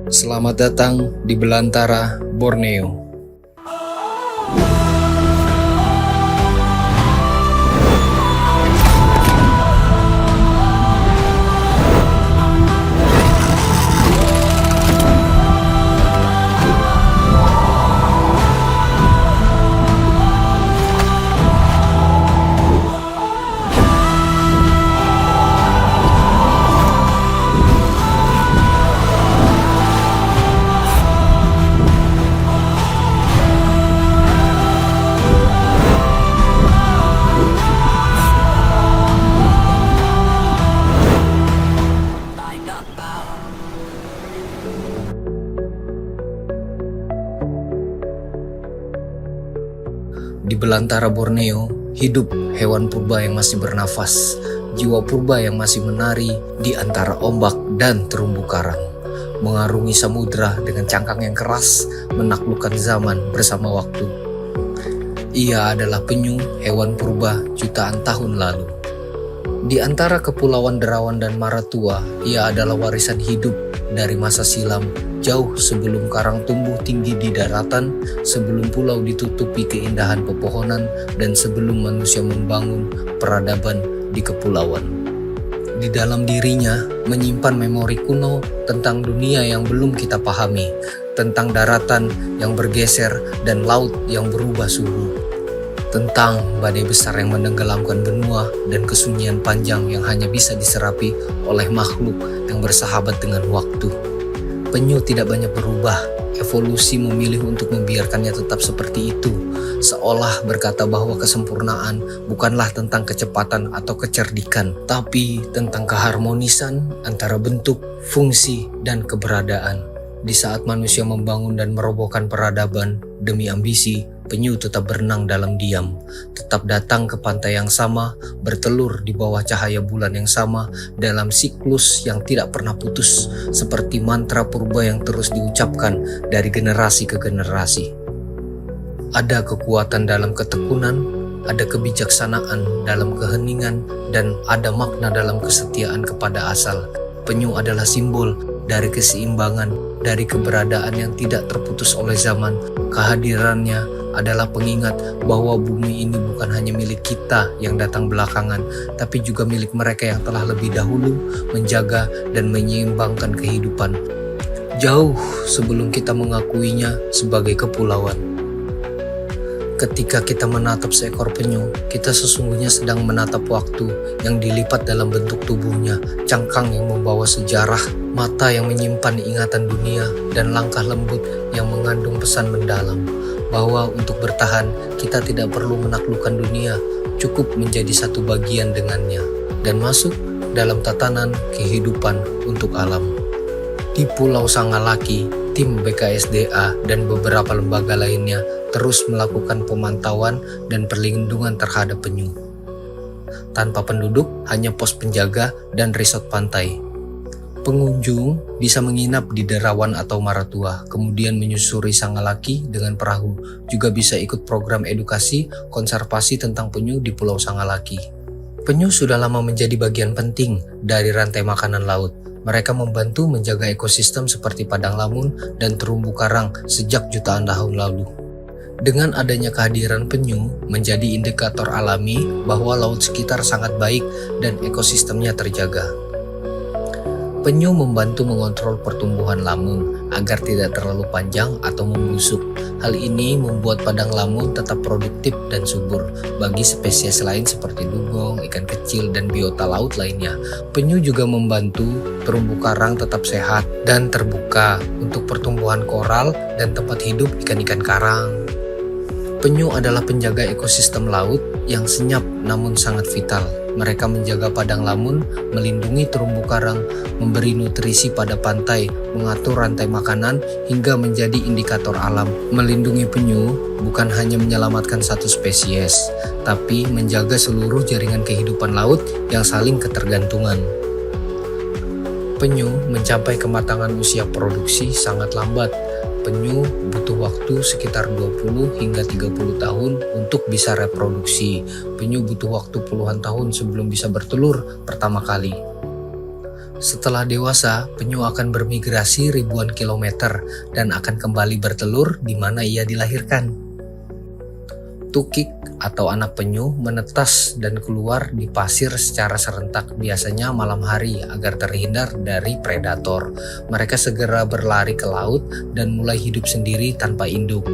Selamat datang di Belantara, Borneo. Di belantara Borneo, hidup hewan purba yang masih bernafas, jiwa purba yang masih menari di antara ombak dan terumbu karang, mengarungi samudra dengan cangkang yang keras, menaklukkan zaman bersama waktu. Ia adalah penyu hewan purba jutaan tahun lalu. Di antara kepulauan Derawan dan Maratua, ia adalah warisan hidup dari masa silam, jauh sebelum karang tumbuh tinggi di daratan, sebelum pulau ditutupi keindahan pepohonan, dan sebelum manusia membangun peradaban di kepulauan. Di dalam dirinya menyimpan memori kuno tentang dunia yang belum kita pahami, tentang daratan yang bergeser dan laut yang berubah suhu, tentang badai besar yang menenggelamkan benua dan kesunyian panjang yang hanya bisa diserapi oleh makhluk yang bersahabat dengan waktu. Penyu tidak banyak berubah, evolusi memilih untuk membiarkannya tetap seperti itu, seolah berkata bahwa kesempurnaan bukanlah tentang kecepatan atau kecerdikan, tapi tentang keharmonisan antara bentuk, fungsi, dan keberadaan. Di saat manusia membangun dan merobohkan peradaban demi ambisi, penyu tetap berenang dalam diam, tetap datang ke pantai yang sama, bertelur di bawah cahaya bulan yang sama, dalam siklus yang tidak pernah putus, seperti mantra purba yang terus diucapkan dari generasi ke generasi. Ada kekuatan dalam ketekunan, ada kebijaksanaan dalam keheningan, dan ada makna dalam kesetiaan kepada asal. Penyu adalah simbol dari keseimbangan, dari keberadaan yang tidak terputus oleh zaman. Kehadirannya adalah pengingat bahwa bumi ini bukan hanya milik kita yang datang belakangan, tapi juga milik mereka yang telah lebih dahulu menjaga dan menyeimbangkan kehidupan, jauh sebelum kita mengakuinya sebagai kepulauan. Ketika kita menatap seekor penyu, kita sesungguhnya sedang menatap waktu yang dilipat dalam bentuk tubuhnya, cangkang yang membawa sejarah, mata yang menyimpan ingatan dunia, dan langkah lembut yang mengandung pesan mendalam, bahwa untuk bertahan kita tidak perlu menaklukkan dunia, cukup menjadi satu bagian dengannya, dan masuk dalam tatanan kehidupan untuk alam. Di Pulau Sangalaki, tim BKSDA dan beberapa lembaga lainnya terus melakukan pemantauan dan perlindungan terhadap penyu. Tanpa penduduk, hanya pos penjaga dan resort pantai. Pengunjung bisa menginap di Derawan atau Maratua, kemudian menyusuri Sangalaki dengan perahu. Juga bisa ikut program edukasi konservasi tentang penyu di Pulau Sangalaki. Penyu sudah lama menjadi bagian penting dari rantai makanan laut. Mereka membantu menjaga ekosistem seperti padang lamun dan terumbu karang sejak jutaan tahun lalu. Dengan adanya kehadiran penyu menjadi indikator alami bahwa laut sekitar sangat baik dan ekosistemnya terjaga. Penyu membantu mengontrol pertumbuhan lamun agar tidak terlalu panjang atau membusuk. Hal ini membuat padang lamun tetap produktif dan subur bagi spesies lain seperti dugong, ikan kecil, dan biota laut lainnya. Penyu juga membantu terumbu karang tetap sehat dan terbuka untuk pertumbuhan koral dan tempat hidup ikan-ikan karang. Penyu adalah penjaga ekosistem laut yang senyap namun sangat vital. Mereka menjaga padang lamun, melindungi terumbu karang, memberi nutrisi pada pantai, mengatur rantai makanan, hingga menjadi indikator alam. Melindungi penyu bukan hanya menyelamatkan satu spesies, tapi menjaga seluruh jaringan kehidupan laut yang saling ketergantungan. Penyu mencapai kematangan usia produksi sangat lambat. Penyu butuh waktu sekitar 20 hingga 30 tahun untuk bisa reproduksi. Penyu butuh waktu puluhan tahun sebelum bisa bertelur pertama kali. Setelah dewasa, penyu akan bermigrasi ribuan kilometer dan akan kembali bertelur di mana ia dilahirkan. Tukik atau anak penyu menetas dan keluar di pasir secara serentak, biasanya malam hari agar terhindar dari predator. Mereka segera berlari ke laut dan mulai hidup sendiri tanpa induk.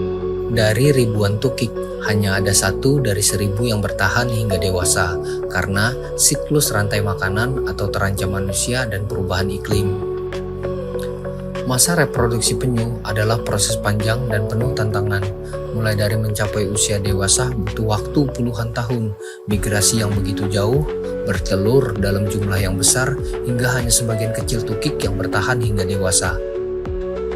Dari ribuan tukik, hanya ada 1 dari 1000 yang bertahan hingga dewasa karena siklus rantai makanan atau terancam manusia dan perubahan iklim. Masa reproduksi penyu adalah proses panjang dan penuh tantangan. Mulai dari mencapai usia dewasa butuh waktu puluhan tahun, migrasi yang begitu jauh, bertelur dalam jumlah yang besar, hingga hanya sebagian kecil tukik yang bertahan hingga dewasa.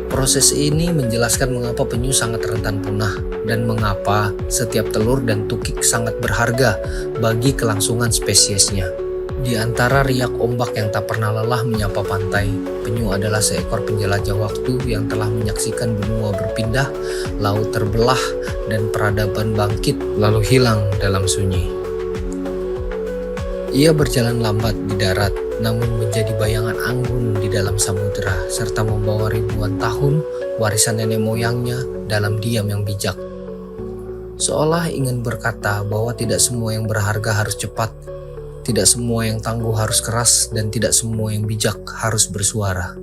Proses ini menjelaskan mengapa penyu sangat rentan punah dan mengapa setiap telur dan tukik sangat berharga bagi kelangsungan spesiesnya. Di antara riak ombak yang tak pernah lelah menyapa pantai, penyu adalah seekor penjelajah waktu yang telah menyaksikan benua berpindah, laut terbelah, dan peradaban bangkit lalu hilang dalam sunyi. Ia berjalan lambat di darat, namun menjadi bayangan anggun di dalam samudera, serta membawa ribuan tahun warisan nenek moyangnya dalam diam yang bijak. Seolah ingin berkata bahwa tidak semua yang berharga harus cepat, tidak semua yang tangguh harus keras, dan tidak semua yang bijak harus bersuara.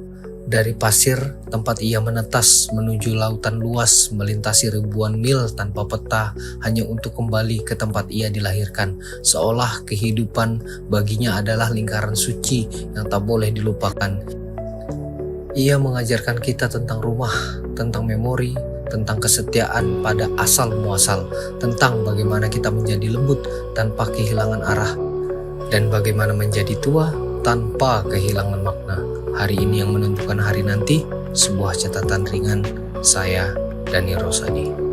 Dari pasir, tempat ia menetas menuju lautan luas, melintasi ribuan mil tanpa peta, hanya untuk kembali ke tempat ia dilahirkan. Seolah kehidupan baginya adalah lingkaran suci yang tak boleh dilupakan. Ia mengajarkan kita tentang rumah, tentang memori, tentang kesetiaan pada asal muasal, tentang bagaimana kita menjadi lembut tanpa kehilangan arah, dan bagaimana menjadi tua tanpa kehilangan makna. Hari ini yang menentukan hari nanti, sebuah catatan ringan. Saya, Dani Rosadi.